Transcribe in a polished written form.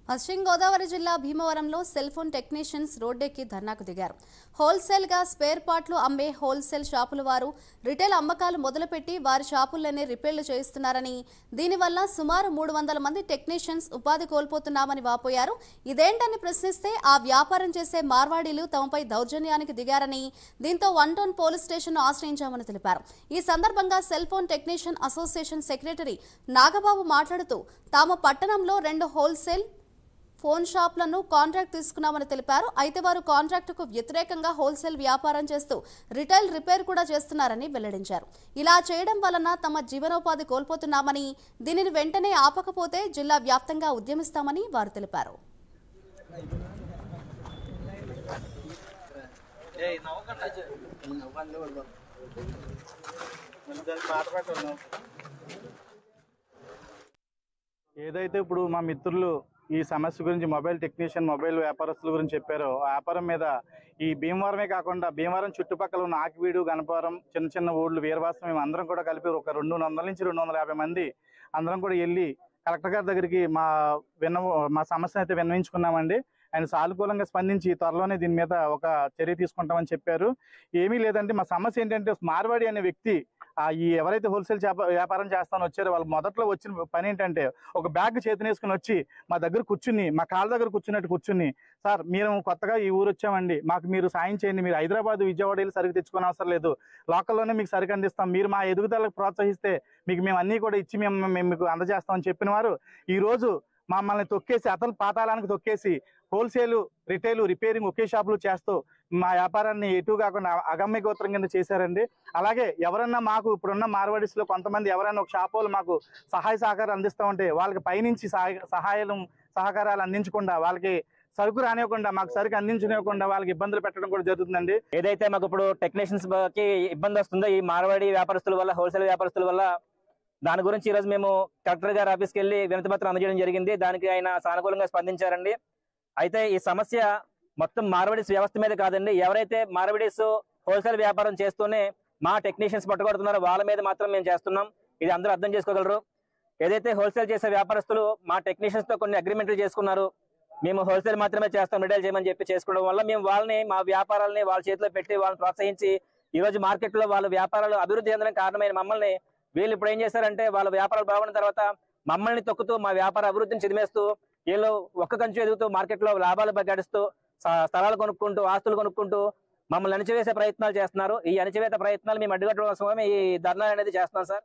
పశ్చిమ గోదావరి జిల్లా భీమవరంలో సెల్ ఫోన్ టెక్నీషియన్స్ రోడ్డెక్కి ధర్నాకు దిగారు. హోల్సేల్గా స్పేర్ పార్ట్లు అమ్మే హోల్సేల్ షాపుల వారు రిటైల్ అమ్మకాలు మొదలుపెట్టి వారి షాపుల్లోనే రిపేర్లు చేయిస్తున్నారని, దీనివల్ల సుమారు 300 మంది టెక్నీషియన్స్ ఉపాధి కోల్పోతున్నామని వాపోయారు. ఇదేంటని ప్రశ్నిస్తే ఆ వ్యాపారం చేసే మార్వాడీలు తమపై దౌర్జన్యానికి దిగారని, దీంతో 1 టౌన్ పోలీస్ స్టేషన్ను ఆశ్రయించామని తెలిపారు. ఈ సందర్భంగా cell phone technician association secretary Nagababu మాట్లాడుతూ తాము పట్టణంలో 2 హోల్సేల్ ఫోన్ షాపులను కాంట్రాక్ట్ తీసుకున్నామని తెలిపారు. అయితే వారు కాంట్రాక్టుకు వ్యతిరేకంగా హోల్సేల్ వ్యాపారం చేస్తూ రిటైల్ రిపేర్ కూడా చేస్తున్నారని వెల్లడించారు. ఇలా చేయడం వలన తమ జీవనోపాధి కోల్పోతున్నామని, దీనిని వెంటనే ఆపకపోతే జిల్లా వ్యాప్తంగా ఉద్యమిస్తామని వారు తెలిపారు. ఏదైతే ఇప్పుడు మా మిత్రులు ఈ సమస్య గురించి మొబైల్ టెక్నీషియన్ మొబైల్ వ్యాపారస్తుల గురించి చెప్పారో, ఆ వ్యాపారం మీద ఈ భీమవరమే కాకుండా భీమవరం చుట్టుపక్కల ఉన్న ఆకివీడు, గణపవరం, చిన్న చిన్న ఊళ్ళు, వీరవాసం మేము అందరం కూడా కలిపి ఒక 200 నుంచి 250 మంది అందరం కూడా వెళ్ళి కలెక్టర్ గారి దగ్గరికి మా సమస్యను అయితే విన్నవించుకున్నామండి. ఆయన సానుకూలంగా స్పందించి త్వరలోనే దీని మీద ఒక చర్య తీసుకుంటామని చెప్పారు. ఏమీ లేదంటే మా సమస్య ఏంటంటే, మార్వాడి అనే వ్యక్తి ఈ ఎవరైతే హోల్సేల్ వ్యాపారం చేస్తానో వచ్చారో వాళ్ళు మొదట్లో వచ్చిన పని ఏంటంటే, ఒక బ్యాగ్ చేతినేసుకుని వచ్చి మా దగ్గర కూర్చుని, మా కాళ్ళ దగ్గర కూర్చున్నట్టు కూర్చుని, సార్ మేము కొత్తగా ఈ ఊరు వచ్చామండి, మాకు మీరు సాయం చేయండి, మీరు హైదరాబాద్, విజయవాడ వెళ్ళి సరుకు తెచ్చుకునే అవసరం లేదు, లోకల్లోనే మీకు సరుకు అందిస్తాం, మీరు మా ఎదుగుదలకు ప్రోత్సహిస్తే మీకు మేము అన్నీ కూడా ఇచ్చి మేము మీకు అందజేస్తామని చెప్పిన వారు ఈరోజు మమ్మల్ని తొక్కేసి, అతను పాతాళానికి తొక్కేసి హోల్సేలు, రిటైలు, రిపేరింగ్ ఒకే షాపులు చేస్తూ మా వ్యాపారాన్ని ఎటు కాకుండా అగమ్య గోత్రం కింద చేశారండి. అలాగే ఎవరన్నా మాకు ఇప్పుడున్న మార్వాడీస్లో కొంతమంది ఎవరైనా ఒక షాప్ వాళ్ళు మాకు సహాయ సహకారం అందిస్తూ ఉంటే వాళ్ళకి పైనుంచి సహకారాలు అందించకుండా, వాళ్ళకి సరుకు రానివ్వకుండా, మాకు సరుకు అందించనివ్వకుండా వాళ్ళకి ఇబ్బందులు పెట్టడం కూడా జరుగుతుందండి. ఏదైతే మాకు ఇప్పుడు టెక్నీషియన్స్ కి ఇబ్బంది వస్తుందో ఈ మార్వాడి వ్యాపారస్తుల వల్ల, హోల్సేల్ వ్యాపారస్తుల వల్ల, దాని గురించి ఈరోజు మేము కలెక్టర్ గారి ఆఫీస్కి వెళ్ళి వినతి పత్రం అందజేయడం జరిగింది. దానికి ఆయన సానుకూలంగా స్పందించారండి. అయితే ఈ సమస్య మొత్తం మార్వాడీస్ వ్యవస్థ మీద కాదండి. ఎవరైతే మార్వాడీస్ హోల్సేల్ వ్యాపారం చేస్తూనే మా టెక్నీషియన్స్ పట్టుకొడుతున్నారో వాళ్ళ మీద మాత్రం మేము చేస్తున్నాం. ఇది అందరూ అర్థం చేసుకోగలరు. ఏదైతే హోల్సేల్ చేసే వ్యాపారస్తులు మా టెక్నీషియన్స్ తో కొన్ని అగ్రిమెంట్లు చేసుకున్నారు, మేము హోల్సేల్ మాత్రమే చేస్తాం, రిటైల్ చేయమని చేసుకోవడం వల్ల మేము వాళ్ళని, మా వ్యాపారాలని వాళ్ళ చేతిలో పెట్టి వాళ్ళని ప్రోత్సహించి ఈరోజు మార్కెట్లో వాళ్ళ వ్యాపారాలు అభివృద్ధి చెందడానికి కారణమైన మమ్మల్ని వీళ్ళు ఇప్పుడు ఏం చేశారంటే, వాళ్ళ వ్యాపారాలు బాగున్న తర్వాత మమ్మల్ని తొక్కుతూ మా వ్యాపార అభివృద్ధిని చిదిమేస్తూ వీళ్ళు ఒక్క కంచు ఎదుగుతూ మార్కెట్లో లాభాలు గడిస్తూ స్థలాలు కొనుక్కుంటూ, ఆస్తులు కొనుక్కుంటూ మమ్మల్ని అణచివేసే ప్రయత్నాలు చేస్తున్నారు. ఈ అణచివేత ప్రయత్నాలు మేము అడ్డుకట్టడం కోసమే ఈ ధర్నా అనేది చేస్తున్నాం సార్.